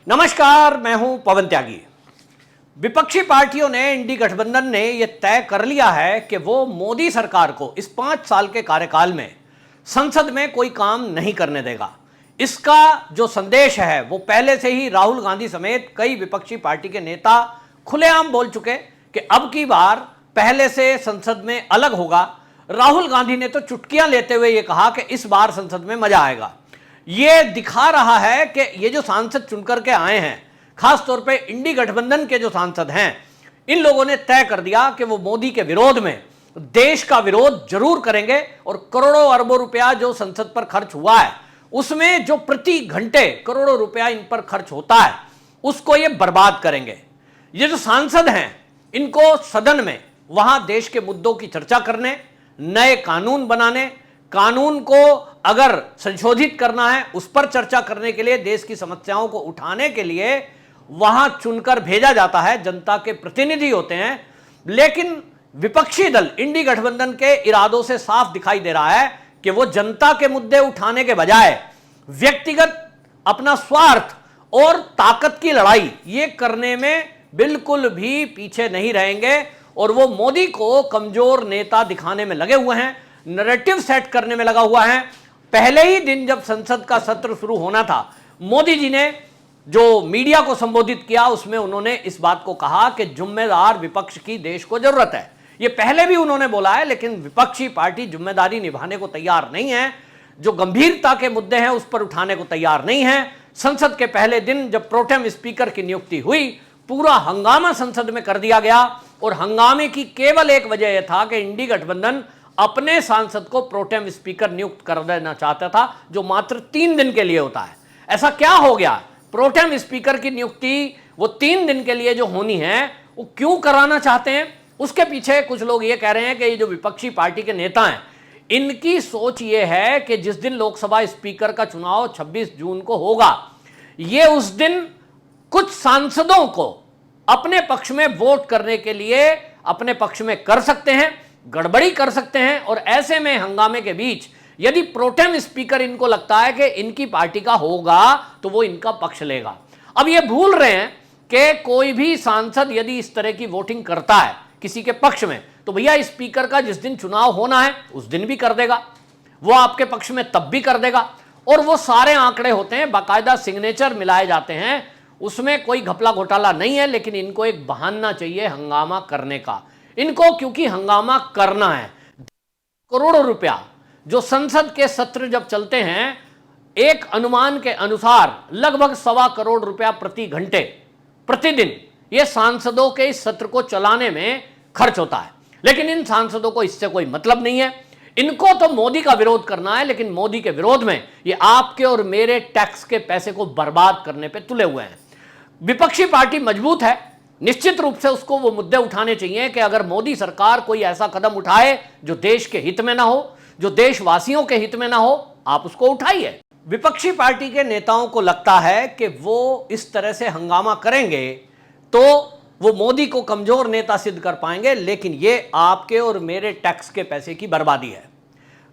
नमस्कार, मैं हूं पवन त्यागी। विपक्षी पार्टियों ने, इंडी गठबंधन ने यह तय कर लिया है कि वो मोदी सरकार को इस 5 साल के कार्यकाल में संसद में कोई काम नहीं करने देगा। इसका जो संदेश है वो पहले से ही राहुल गांधी समेत कई विपक्षी पार्टी के नेता खुलेआम बोल चुके कि अब की बार पहले से संसद में अलग होगा। राहुल गांधी ने तो चुटकियां लेते हुए यह कहा कि इस बार संसद में मजा आएगा। यह दिखा रहा है कि ये जो सांसद चुनकर के आए हैं, खासतौर पे इंडी गठबंधन के जो सांसद हैं, इन लोगों ने तय कर दिया कि वो मोदी के विरोध में देश का विरोध जरूर करेंगे और करोड़ों अरबों रुपया जो संसद पर खर्च हुआ है, उसमें जो प्रति घंटे करोड़ों रुपया इन पर खर्च होता है, उसको ये बर्बाद करेंगे। ये जो सांसद हैं, इनको सदन में वहां देश के मुद्दों की चर्चा करने, नए कानून बनाने, कानून को अगर संशोधित करना है उस पर चर्चा करने के लिए, देश की समस्याओं को उठाने के लिए वहां चुनकर भेजा जाता है। जनता के प्रतिनिधि होते हैं। लेकिन विपक्षी दल इंडी गठबंधन के इरादों से साफ दिखाई दे रहा है कि वो जनता के मुद्दे उठाने के बजाय व्यक्तिगत अपना स्वार्थ और ताकत की लड़ाई ये करने में बिल्कुल भी पीछे नहीं रहेंगे और वो मोदी को कमजोर नेता दिखाने में लगे हुए हैं, नैरेटिव सेट करने में लगा हुआ है। पहले ही दिन जब संसद का सत्र शुरू होना था, मोदी जी ने जो मीडिया को संबोधित किया उसमें उन्होंने इस बात को कहा कि जिम्मेदार विपक्ष की देश को जरूरत है। यह पहले भी उन्होंने बोला है, लेकिन विपक्षी पार्टी जिम्मेदारी निभाने को तैयार नहीं है, जो गंभीरता के मुद्दे हैं उस पर उठाने को तैयार नहीं है। संसद के पहले दिन जब प्रोटेम स्पीकर की नियुक्ति हुई, पूरा हंगामा संसद में कर दिया गया और हंगामे की केवल एक वजह यह था कि इंडी गठबंधन अपने सांसद को प्रोटेम स्पीकर नियुक्त कर देना चाहता था, जो मात्र 3 दिन के लिए होता है। ऐसा क्या हो गया? प्रोटेम स्पीकर की नियुक्ति वो 3 दिन के लिए जो होनी है, वो क्यों कराना चाहते हैं? उसके पीछे कुछ लोग ये कह रहे हैं कि ये जो विपक्षी पार्टी के नेता हैं, इनकी सोच ये है कि जिस दिन लोकसभा स्पीकर का चुनाव 26 जून को होगा, ये उस दिन कुछ सांसदों को अपने पक्ष में वोट करने के लिए अपने पक्ष में कर सकते हैं, गड़बड़ी कर सकते हैं। और ऐसे में हंगामे के बीच यदि प्रोटेम स्पीकर इनको लगता है कि इनकी पार्टी का होगा तो वो इनका पक्ष लेगा। अब ये भूल रहे हैं कि कोई भी सांसद यदि इस तरह की वोटिंग करता है किसी के पक्ष में, तो भैया स्पीकर का जिस दिन चुनाव होना है उस दिन भी कर देगा, वो आपके पक्ष में तब भी कर देगा। और वो सारे आंकड़े होते हैं, बाकायदा सिग्नेचर मिलाए जाते हैं, उसमें कोई घपला घोटाला नहीं है। लेकिन इनको एक बहाना चाहिए हंगामा करने का। इनको क्योंकि हंगामा करना है। करोड़ों रुपया जो संसद के सत्र जब चलते हैं, एक अनुमान के अनुसार लगभग 1.25 करोड़ रुपया प्रति घंटे प्रतिदिन ये सांसदों के इस सत्र को चलाने में खर्च होता है। लेकिन इन सांसदों को इससे कोई मतलब नहीं है। इनको तो मोदी का विरोध करना है, लेकिन मोदी के विरोध में ये आपके और मेरे टैक्स के पैसे को बर्बाद करने पे तुले हुए हैं। विपक्षी पार्टी मजबूत है, निश्चित रूप से उसको वो मुद्दे उठाने चाहिए कि अगर मोदी सरकार कोई ऐसा कदम उठाए जो देश के हित में ना हो, जो देशवासियों के हित में ना हो, आप उसको उठाइए। विपक्षी पार्टी के नेताओं को लगता है कि वो इस तरह से हंगामा करेंगे तो वो मोदी को कमजोर नेता सिद्ध कर पाएंगे, लेकिन ये आपके और मेरे टैक्स के पैसे की बर्बादी है।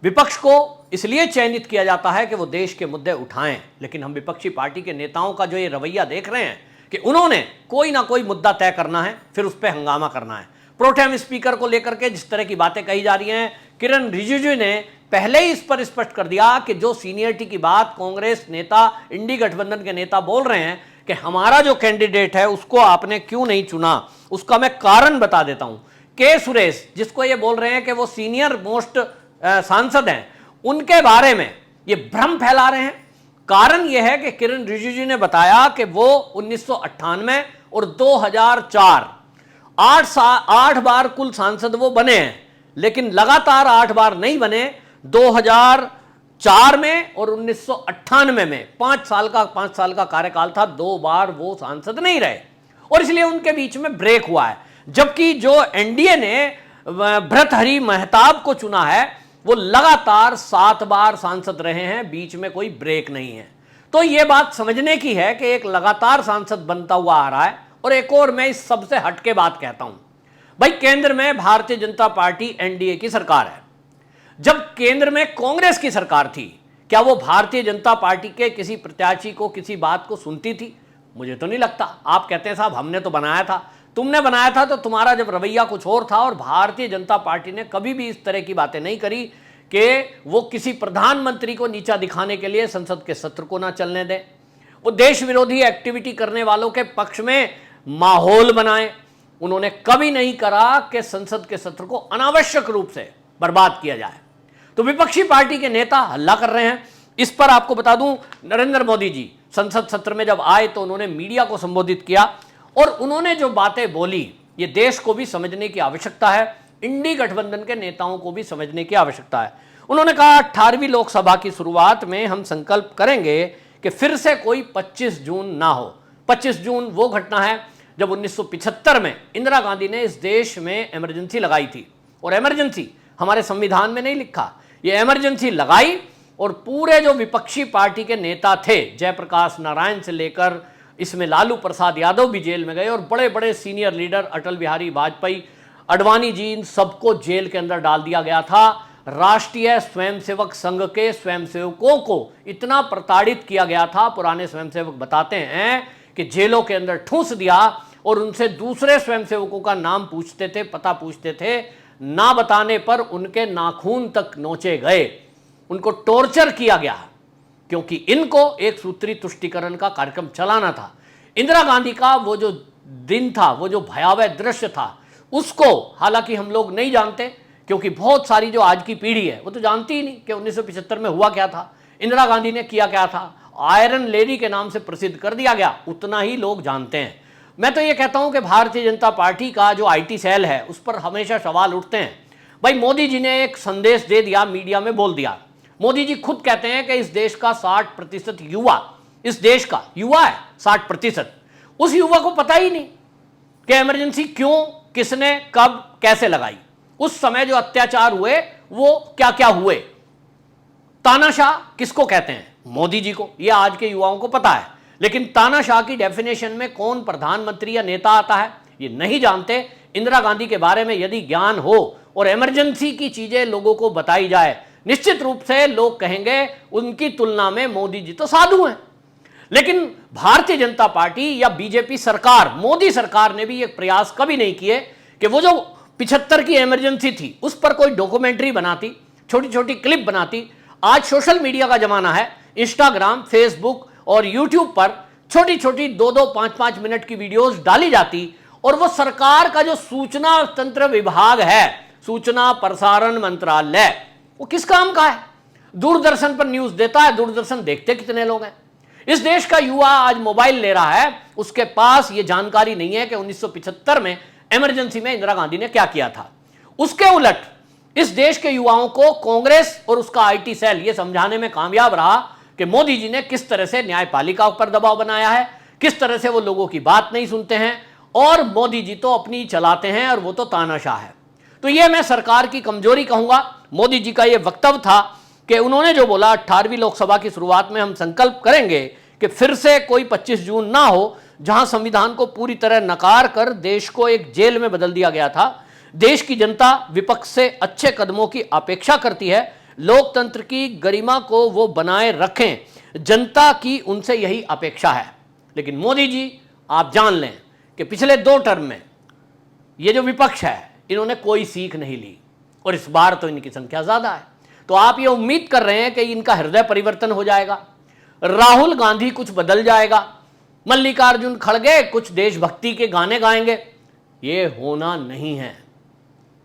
विपक्ष को इसलिए चयनित किया जाता है कि वो देश के मुद्दे उठाएं, लेकिन हम विपक्षी पार्टी के नेताओं का जो ये रवैया देख रहे हैं कि उन्होंने कोई ना कोई मुद्दा तय करना है, फिर उस पर हंगामा करना है। प्रोटेम स्पीकर को लेकर के जिस तरह की बातें कही जा रही हैं, किरण रिजिजू ने पहले ही इस पर स्पष्ट कर दिया कि जो सीनियरिटी की बात कांग्रेस नेता, इंडी गठबंधन के नेता बोल रहे हैं कि हमारा जो कैंडिडेट है उसको आपने क्यों नहीं चुना, उसका मैं कारण बता देता हूं। के सुरेश, जिसको ये बोल रहे हैं कि वो सीनियर मोस्ट सांसद हैं, उनके बारे में ये भ्रम फैला रहे हैं। कारण यह है कि किरण रिजिजू ने बताया कि वो 1998 और 2004 8 बार कुल सांसद वो बने हैं, लेकिन लगातार 8 बार नहीं बने। 2004 में और 1998 में 5 साल का कार्यकाल था, 2 बार वो सांसद नहीं रहे और इसलिए उनके बीच में ब्रेक हुआ है। जबकि जो एनडीए ने भर्तृहरि महताब को चुना है, वो लगातार 7 बार सांसद रहे हैं, बीच में कोई ब्रेक नहीं है। तो यह बात समझने की है कि एक लगातार सांसद बनता हुआ आ रहा है। और एक और मैं इस सबसे हटके बात कहता हूं, भाई केंद्र में भारतीय जनता पार्टी एनडीए की सरकार है। जब केंद्र में कांग्रेस की सरकार थी, क्या वो भारतीय जनता पार्टी के किसी प्रत्याशी को, किसी बात को सुनती थी? मुझे तो नहीं लगता। आप कहते हैं साहब हमने तो बनाया था, तुमने बनाया था तो तुम्हारा जब रवैया कुछ और था, और भारतीय जनता पार्टी ने कभी भी इस तरह की बातें नहीं करी कि वो किसी प्रधानमंत्री को नीचा दिखाने के लिए संसद के सत्र को ना चलने दें, वो देश विरोधी एक्टिविटी करने वालों के पक्ष में माहौल बनाए। उन्होंने कभी नहीं करा कि संसद के सत्र को अनावश्यक रूप से बर्बाद किया जाए। तो विपक्षी पार्टी के नेता हल्ला कर रहे हैं। इस पर आपको बता दूं, नरेंद्र मोदी जी संसद सत्र में जब आए तो उन्होंने मीडिया को संबोधित किया, और उन्होंने जो बातें बोली ये देश को भी समझने की आवश्यकता है, इंडी गठबंधन के नेताओं को भी समझने की आवश्यकता है। उन्होंने कहा 18वीं लोकसभा की शुरुआत में हम संकल्प करेंगे कि फिर से कोई 25 जून ना हो। 25 जून वो घटना है जब 1975 में इंदिरा गांधी ने इस देश में इमरजेंसी लगाई थी, और इमरजेंसी हमारे संविधान में नहीं लिखा, ये इमरजेंसी लगाई, और पूरे जो विपक्षी पार्टी के नेता थे, जयप्रकाश नारायण से लेकर इसमें लालू प्रसाद यादव भी जेल में गए, और बड़े बड़े सीनियर लीडर अटल बिहारी वाजपेयी, अडवाणी जी, इन सबको जेल के अंदर डाल दिया गया था। राष्ट्रीय स्वयंसेवक संघ के स्वयंसेवकों को इतना प्रताड़ित किया गया था, पुराने स्वयंसेवक बताते हैं कि जेलों के अंदर ठूंस दिया, और उनसे दूसरे स्वयंसेवकों का नाम पूछते थे, पता पूछते थे, ना बताने पर उनके नाखून तक नोचे गए, उनको टॉर्चर किया गया, क्योंकि इनको एक सूत्री तुष्टीकरण का कार्यक्रम चलाना था। इंदिरा गांधी का वो जो दिन था, वो जो भयावह दृश्य था, उसको हालांकि हम लोग नहीं जानते, क्योंकि बहुत सारी जो आज की पीढ़ी है वो तो जानती ही नहीं कि 1975 में हुआ क्या था, इंदिरा गांधी ने किया क्या था। आयरन लेडी के नाम से प्रसिद्ध कर दिया गया, उतना ही लोग जानते हैं। मैं तो ये कहता हूं कि भारतीय जनता पार्टी का जो आईटी सेल है उस पर हमेशा सवाल उठते हैं। भाई मोदी जी ने एक संदेश दे दिया, मीडिया में बोल दिया। मोदी जी खुद कहते हैं कि इस देश का 60% युवा, इस देश का युवा है 60%। उस युवा को पता ही नहीं कि इमरजेंसी क्यों, किसने, कब, कैसे लगाई, उस समय जो अत्याचार हुए वो क्या क्या हुए। तानाशाह किसको कहते हैं? मोदी जी को, यह आज के युवाओं को पता है, लेकिन तानाशाह की डेफिनेशन में कौन प्रधानमंत्री या नेता आता है ये नहीं जानते। इंदिरा गांधी के बारे में यदि ज्ञान हो और इमरजेंसी की चीजें लोगों को बताई जाए, निश्चित रूप से लोग कहेंगे उनकी तुलना में मोदी जी तो साधु हैं। लेकिन भारतीय जनता पार्टी या बीजेपी सरकार, मोदी सरकार ने भी एक प्रयास कभी नहीं किए कि वो जो 75 की इमरजेंसी थी उस पर कोई डॉक्यूमेंट्री बनाती, छोटी छोटी क्लिप बनाती। आज सोशल मीडिया का जमाना है, इंस्टाग्राम, फेसबुक और यूट्यूब पर छोटी छोटी 2-2, 5-5 मिनट की वीडियोस डाली जाती, और वो सरकार का जो सूचना तंत्र विभाग है, सूचना प्रसारण मंत्रालय, वो किस काम का है? दूरदर्शन पर न्यूज देता है। दूरदर्शन देखते कितने लोग हैं? इस देश का युवा आज मोबाइल ले रहा है, उसके पास ये जानकारी नहीं है कि 1975 में इमरजेंसी में इंदिरा गांधी ने क्या किया था। उसके उलट इस देश के युवाओं को कांग्रेस और उसका आईटी सेल ये समझाने में कामयाब रहा कि मोदी जी ने किस तरह से न्यायपालिका पर दबाव बनाया है, किस तरह से वो लोगों की बात नहीं सुनते हैं, और मोदी जी तो अपनी चलाते हैं और वो तो तानाशाह है। तो ये मैं सरकार की कमजोरी कहूंगा। मोदी जी का ये वक्तव्य था कि उन्होंने जो बोला 18वीं लोकसभा की शुरुआत में हम संकल्प करेंगे कि फिर से कोई 25 जून ना हो, जहां संविधान को पूरी तरह नकार कर देश को एक जेल में बदल दिया गया था। देश की जनता विपक्ष से अच्छे कदमों की अपेक्षा करती है, लोकतंत्र की गरिमा को वो बनाए रखें, जनता की उनसे यही अपेक्षा है। लेकिन मोदी जी, आप जान लें कि पिछले 2 टर्म में ये जो विपक्ष है इन्होंने कोई सीख नहीं ली, और इस बार तो इनकी संख्या ज्यादा है। तो आप ये उम्मीद कर रहे हैं कि इनका हृदय परिवर्तन हो जाएगा, राहुल गांधी कुछ बदल जाएगा, मल्लिकार्जुन खड़गे कुछ देशभक्ति के गाने गाएंगे। ये होना नहीं है।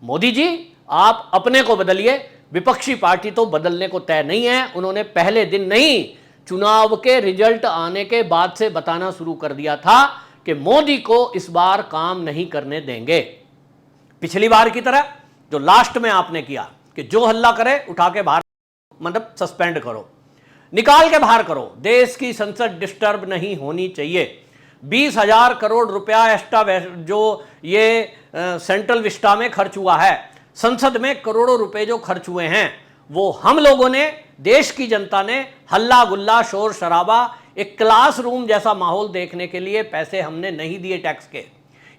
मोदी जी, आप अपने को बदलिए, विपक्षी पार्टी तो बदलने को तय नहीं है। उन्होंने पहले दिन नहीं, चुनाव के रिजल्ट आने के बाद से बताना शुरू कर दिया था कि मोदी को इस बार काम नहीं करने देंगे। पिछली बार की तरह जो लास्ट में आपने किया कि जो हल्ला करे उठा के बाहर, मतलब सस्पेंड करो, निकाल के बाहर करो, देश की संसद डिस्टर्ब नहीं होनी चाहिए। 20,000 करोड़ रुपया एक्स्ट्रा जो ये सेंट्रल विस्टा में खर्च हुआ है, संसद में करोड़ों रुपए जो खर्च हुए हैं, वो हम लोगों ने, देश की जनता ने हल्ला गुल्ला, शोर शराबा, एक क्लासरूम जैसा माहौल देखने के लिए पैसे हमने नहीं दिए टैक्स के।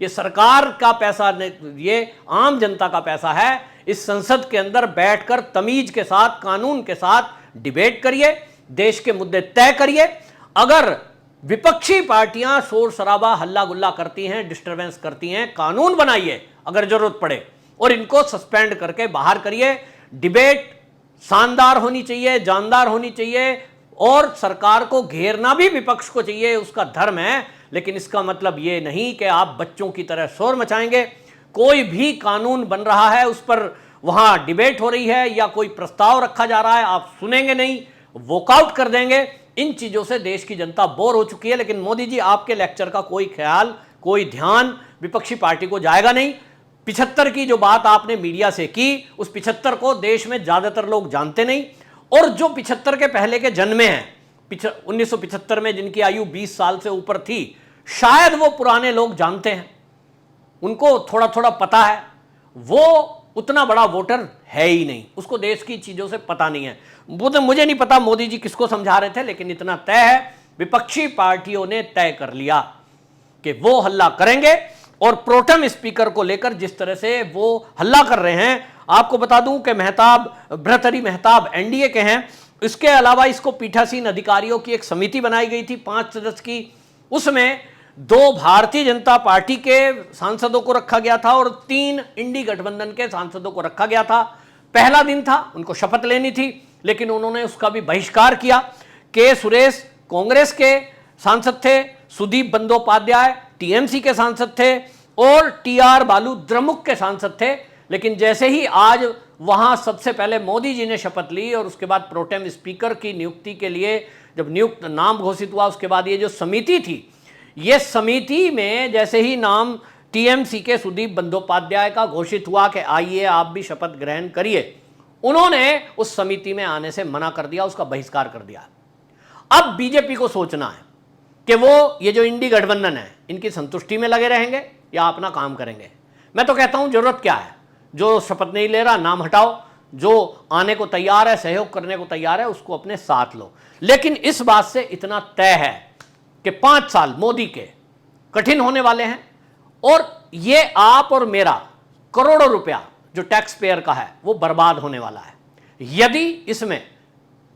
ये सरकार का पैसा, ये आम जनता का पैसा है। इस संसद के अंदर बैठकर तमीज के साथ, कानून के साथ डिबेट करिए, देश के मुद्दे तय करिए। अगर विपक्षी पार्टियां शोर शराबा हल्ला गुल्ला करती हैं, डिस्टरबेंस करती हैं। कानून बनाइए अगर जरूरत पड़े और इनको सस्पेंड करके बाहर करिए। डिबेट शानदार होनी चाहिए, जानदार होनी चाहिए और सरकार को घेरना भी विपक्ष को चाहिए, उसका धर्म है। लेकिन इसका मतलब यह नहीं कि आप बच्चों की तरह शोर मचाएंगे। कोई भी कानून बन रहा है, उस पर वहां डिबेट हो रही है या कोई प्रस्ताव रखा जा रहा है, आप सुनेंगे नहीं, वॉकआउट कर देंगे। इन चीजों से देश की जनता बोर हो चुकी है। लेकिन मोदी जी, आपके लेक्चर का कोई ख्याल, कोई ध्यान विपक्षी पार्टी को जाएगा नहीं। 75 की जो बात आपने मीडिया से की, उस 75 को देश में ज्यादातर लोग जानते नहीं। और जो 75 के पहले के जन्मे हैं, 1975 में जिनकी आयु 20 साल से ऊपर थी, शायद वो पुराने लोग जानते हैं, उनको थोड़ा थोड़ा पता है। वो उतना बड़ा वोटर है ही नहीं, उसको देश की चीजों से पता नहीं है। मुझे नहीं पता मोदी जी किसको समझा रहे थे, लेकिन इतना तय है, विपक्षी पार्टियों ने तय कर लिया कि वो हल्ला करेंगे। और प्रोटेम स्पीकर को लेकर जिस तरह से वो हल्ला कर रहे हैं, आपको बता दूं कि भर्तृहरि मेहताब एनडीए के हैं। इसके अलावा इसको पीठासीन अधिकारियों की एक समिति बनाई गई थी 5 सदस्य की। उसमें 2 भारतीय जनता पार्टी के सांसदों को रखा गया था और 3 इंडी गठबंधन के सांसदों को रखा गया था। पहला दिन था, उनको शपथ लेनी थी, लेकिन उन्होंने उसका भी बहिष्कार किया। के सुरेश कांग्रेस के सांसद थे, सुदीप बंदोपाध्याय टीएमसी के सांसद थे और टीआर बालू द्रमुक के सांसद थे। लेकिन जैसे ही आज वहां सबसे पहले मोदी जी ने शपथ ली और उसके बाद प्रोटेम स्पीकर की नियुक्ति के लिए जब नियुक्त नाम घोषित हुआ, उसके बाद ये जो समिति थी, ये समिति में जैसे ही नाम टीएमसी के सुदीप बंदोपाध्याय का घोषित हुआ कि आइए आप भी शपथ ग्रहण करिए, उन्होंने उस समिति में आने से मना कर दिया, उसका बहिष्कार कर दिया। अब बीजेपी को सोचना है कि वो ये जो इंडी गठबंधन है, इनकी संतुष्टि में लगे रहेंगे या अपना काम करेंगे। मैं तो कहता हूं जरूरत क्या है, जो शपथ नहीं ले रहा नाम हटाओ, जो आने को तैयार है, सहयोग करने को तैयार है, उसको अपने साथ लो। लेकिन इस बात से इतना तय है कि 5 साल मोदी के कठिन होने वाले हैं और ये आप और मेरा करोड़ों रुपया जो टैक्स पेयर का है वो बर्बाद होने वाला है यदि इसमें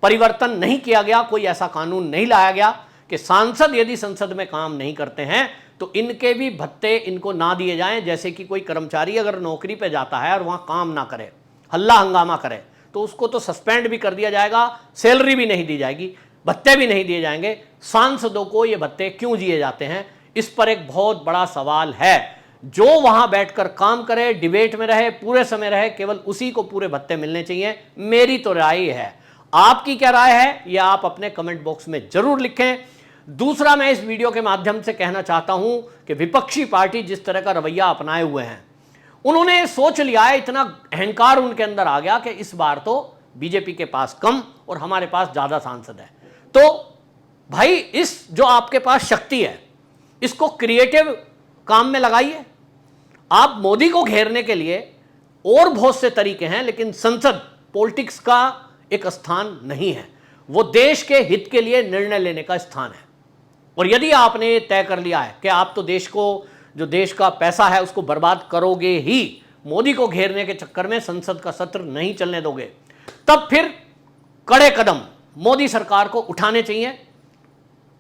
परिवर्तन नहीं किया गया, कोई ऐसा कानून नहीं लाया गया कि सांसद यदि संसद में काम नहीं करते हैं तो इनके भी भत्ते इनको ना दिए जाएं। जैसे कि कोई कर्मचारी अगर नौकरी पे जाता है और वहां काम ना करे, हल्ला हंगामा करे, तो उसको तो सस्पेंड भी कर दिया जाएगा, सैलरी भी नहीं दी जाएगी, भत्ते भी नहीं दिए जाएंगे। सांसदों को ये भत्ते क्यों दिए जाते हैं, इस पर एक बहुत बड़ा सवाल है। जो वहां बैठकर काम करे, डिबेट में रहे, पूरे समय रहे, केवल उसी को पूरे भत्ते मिलने चाहिए। मेरी तो राय है, आपकी क्या राय है यह आप अपने कमेंट बॉक्स में जरूर लिखें। दूसरा, मैं इस वीडियो के माध्यम से कहना चाहता हूं कि विपक्षी पार्टी जिस तरह का रवैया अपनाए हुए हैं, उन्होंने सोच लिया है, इतना अहंकार उनके अंदर आ गया कि इस बार तो बीजेपी के पास कम और हमारे पास ज्यादा सांसद है। तो भाई, इस जो आपके पास शक्ति है इसको क्रिएटिव काम में लगाइए। आप मोदी को घेरने के लिए और बहुत से तरीके हैं, लेकिन संसद पॉलिटिक्स का एक स्थान नहीं है, वो देश के हित के लिए निर्णय लेने का स्थान है। और यदि आपने तय कर लिया है कि आप तो देश को, जो देश का पैसा है उसको बर्बाद करोगे ही, मोदी को घेरने के चक्कर में संसद का सत्र नहीं चलने दोगे, तब फिर कड़े कदम मोदी सरकार को उठाने चाहिए।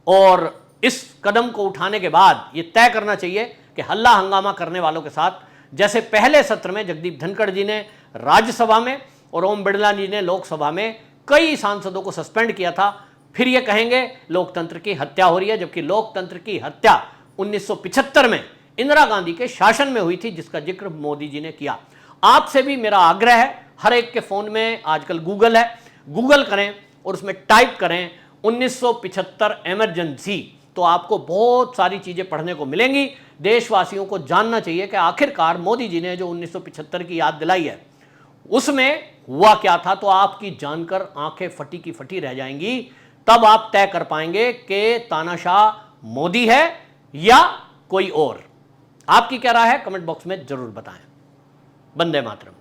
और इस कदम को उठाने के बाद ये तय करना चाहिए कि हल्ला हंगामा करने वालों के साथ, जैसे पहले सत्र में जगदीप धनखड़ जी ने राज्यसभा में और ओम बिरला जी ने लोकसभा में कई सांसदों को सस्पेंड किया था, फिर ये कहेंगे लोकतंत्र की हत्या हो रही है, जबकि लोकतंत्र की हत्या 1975 में इंदिरा गांधी के शासन में हुई थी, जिसका जिक्र मोदी जी ने किया। आपसे भी मेरा आग्रह है, हर एक के फोन में आजकल गूगल है, गूगल करें और उसमें टाइप करें 1975 इमरजेंसी, तो आपको बहुत सारी चीजें पढ़ने को मिलेंगी। देशवासियों को जानना चाहिए कि आखिरकार मोदी जी ने जो 1975 की याद दिलाई है उसमें हुआ क्या था। तो आपकी जानकर आंखें फटी की फटी रह जाएंगी। तब आप तय कर पाएंगे कि तानाशाह मोदी है या कोई और। आपकी क्या राय है, कमेंट बॉक्स में जरूर बताएं। वंदे मातरम।